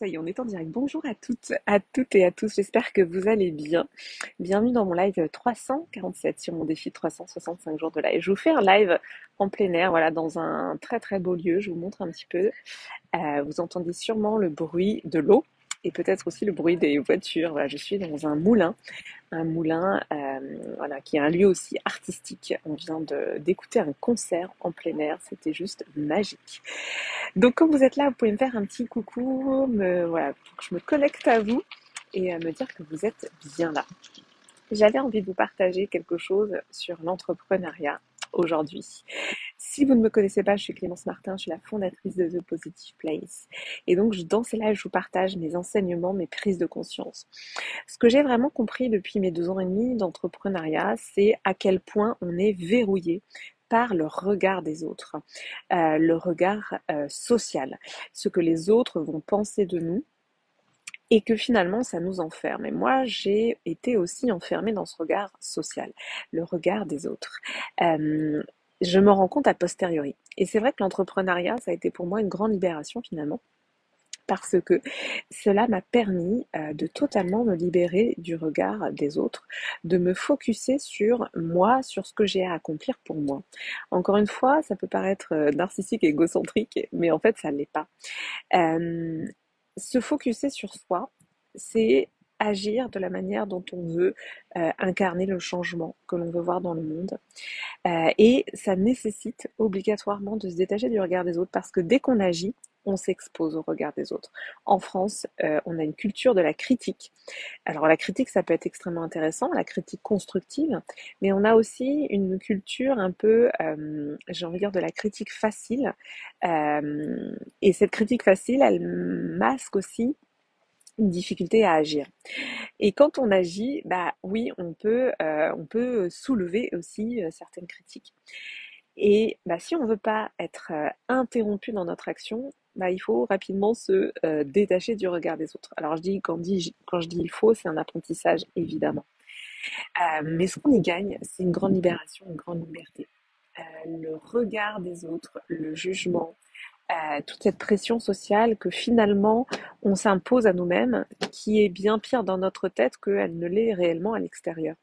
Ça y est, on est en direct. Bonjour à toutes et à tous. J'espère que vous allez bien. Bienvenue dans mon live 347 sur mon défi 365 jours de live. Je vous fais un live en plein air, voilà, dans un très très beau lieu. Je vous montre un petit peu. Vous entendez sûrement le bruit de l'eau et peut-être aussi le bruit des voitures. Voilà, je suis dans un moulin, voilà, qui est un lieu aussi artistique. On vient d'écouter un concert en plein air. C'était juste magique. Donc quand vous êtes là, vous pouvez me faire un petit coucou, voilà, pour que je me connecte à vous et me dire que vous êtes bien là. J'avais envie de vous partager quelque chose sur l'entrepreneuriat aujourd'hui. Si vous ne me connaissez pas, je suis Clémence Martin, je suis la fondatrice de The Positive Place. Et donc dans ces lives, je vous partage mes enseignements, mes prises de conscience. Ce que j'ai vraiment compris depuis mes 2 ans et demi d'entrepreneuriat, c'est à quel point on est verrouillé par le regard des autres, le regard social, ce que les autres vont penser de nous et que finalement ça nous enferme. Et moi, j'ai été aussi enfermée dans ce regard social, le regard des autres. Euh, je me rends compte a posteriori. Et c'est vrai que l'entrepreneuriat, ça a été pour moi une grande libération finalement parce que cela m'a permis de totalement me libérer du regard des autres, de me focuser sur moi, sur ce que j'ai à accomplir pour moi. Encore une fois, ça peut paraître narcissique et égocentrique, mais en fait, ça ne l'est pas. Euh, Se focuser sur soi, c'est agir de la manière dont on veut incarner le changement que l'on veut voir dans le monde. Et ça nécessite obligatoirement de se détacher du regard des autres parce que dès qu'on agit, on s'expose au regard des autres. En France, on a une culture de la critique. Alors la critique, ça peut être extrêmement intéressant, la critique constructive, mais on a aussi une culture un peu, j'ai envie de dire, de la critique facile. Et cette critique facile, elle masque aussi une difficulté à agir. Et quand on agit, bah oui, on peut soulever aussi certaines critiques. Et bah, si on ne veut pas être interrompu dans notre action, bah, il faut rapidement se détacher du regard des autres. Alors quand je dis il faut, c'est un apprentissage évidemment. Mais ce qu'on y gagne, c'est une grande libération, une grande liberté. Le regard des autres, le jugement, toute cette pression sociale que finalement on s'impose à nous-mêmes, qui est bien pire dans notre tête qu'elle ne l'est réellement à l'extérieur.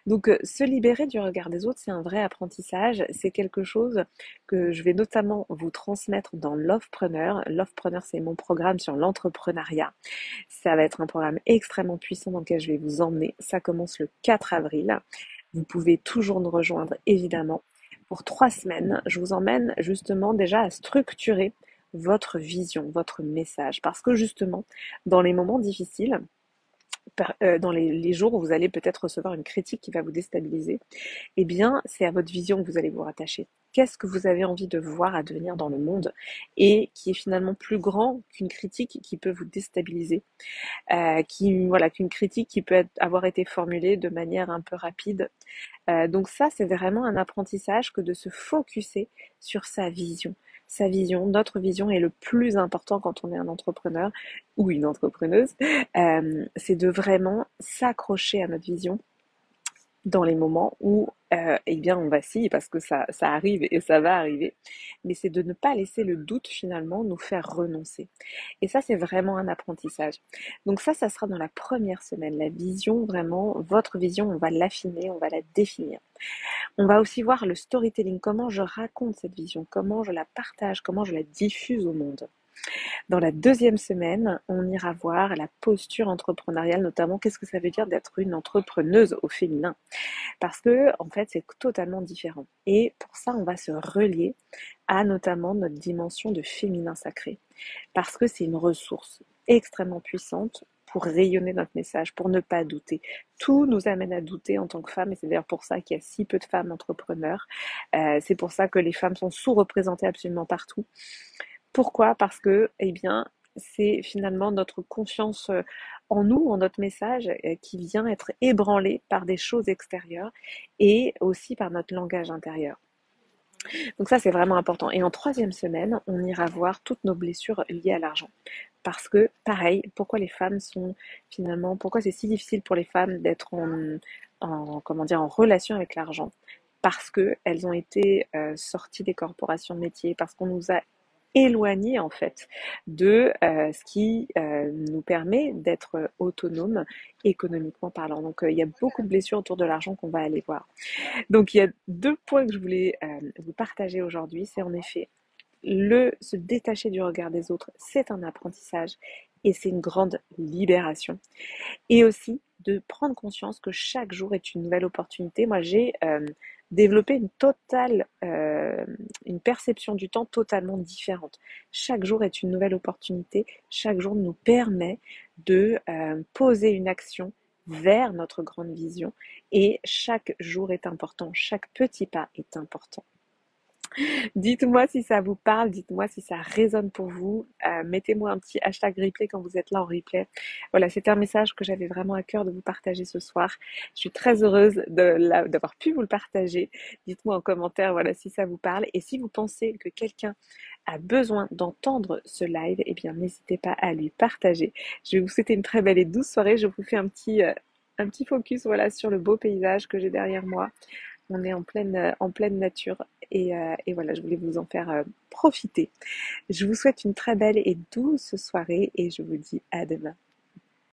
Donc, se libérer du regard des autres, c'est un vrai apprentissage. C'est quelque chose que je vais notamment vous transmettre dans Lovepreneur. Lovepreneur, c'est mon programme sur l'entrepreneuriat. Ça va être un programme extrêmement puissant dans lequel je vais vous emmener. Ça commence le 4 avril. Vous pouvez toujours nous rejoindre, évidemment. Pour 3 semaines, je vous emmène justement déjà à structurer votre vision, votre message. Parce que justement, dans les moments difficiles, dans les jours où vous allez peut-être recevoir une critique qui va vous déstabiliser, eh bien, c'est à votre vision que vous allez vous rattacher. Qu'est-ce que vous avez envie de voir advenir dans le monde et qui est finalement plus grand qu'une critique qui peut vous déstabiliser, qu'une critique qui peut avoir été formulée de manière un peu rapide. Donc ça, c'est vraiment un apprentissage que de se focuser sur sa vision. Sa vision, notre vision est le plus important quand on est un entrepreneur ou une entrepreneuse, c'est de vraiment s'accrocher à notre vision dans les moments où eh bien on vacille parce que ça arrive et ça va arriver, mais c'est de ne pas laisser le doute finalement nous faire renoncer. Et ça c'est vraiment un apprentissage. Donc ça sera dans la première semaine, la vision vraiment, votre vision, on va l'affiner, on va la définir. On va aussi voir le storytelling, comment je raconte cette vision, comment je la partage, comment je la diffuse au monde. Dans la deuxième semaine, on ira voir la posture entrepreneuriale, notamment qu'est-ce que ça veut dire d'être une entrepreneuse au féminin. Parce que, en fait, c'est totalement différent. Et pour ça, on va se relier à notamment notre dimension de féminin sacré. Parce que c'est une ressource extrêmement puissante pour rayonner notre message, pour ne pas douter. Tout nous amène à douter en tant que femmes, et c'est d'ailleurs pour ça qu'il y a si peu de femmes entrepreneurs. C'est pour ça que les femmes sont sous-représentées absolument partout. Pourquoi? Parce que, eh bien, c'est finalement notre confiance en nous, en notre message, qui vient être ébranlée par des choses extérieures et aussi par notre langage intérieur. Donc ça, c'est vraiment important. Et en troisième semaine, on ira voir toutes nos blessures liées à l'argent. Parce que, pareil, pourquoi les femmes sont finalement, pourquoi c'est si difficile pour les femmes d'être comment dire, en relation avec l'argent? Parce que elles ont été sorties des corporations de métier, parce qu'on nous a éloigné en fait de ce qui nous permet d'être autonome économiquement parlant. Donc il y a beaucoup de blessures autour de l'argent qu'on va aller voir. Donc il y a deux points que je voulais vous partager aujourd'hui. C'est en effet se détacher du regard des autres, c'est un apprentissage et c'est une grande libération. Et aussi de prendre conscience que chaque jour est une nouvelle opportunité. Moi, j'ai développé une perception du temps totalement différente. Chaque jour est une nouvelle opportunité. Chaque jour nous permet de poser une action vers notre grande vision. Et chaque jour est important. Chaque petit pas est important. Dites-moi si ça vous parle, dites-moi si ça résonne pour vous. Mettez-moi un petit hashtag replay quand vous êtes là en replay. Voilà, c'était un message que j'avais vraiment à cœur de vous partager ce soir. Je suis très heureuse d'avoir pu vous le partager. Dites-moi en commentaire, voilà, si ça vous parle. Et si vous pensez que quelqu'un a besoin d'entendre ce live, eh bien, n'hésitez pas à lui partager. Je vais vous souhaiter une très belle et douce soirée. Je vous fais un petit focus, voilà, sur le beau paysage que j'ai derrière moi. On est en pleine nature et voilà, je voulais vous en faire profiter. Je vous souhaite une très belle et douce soirée et je vous dis à demain.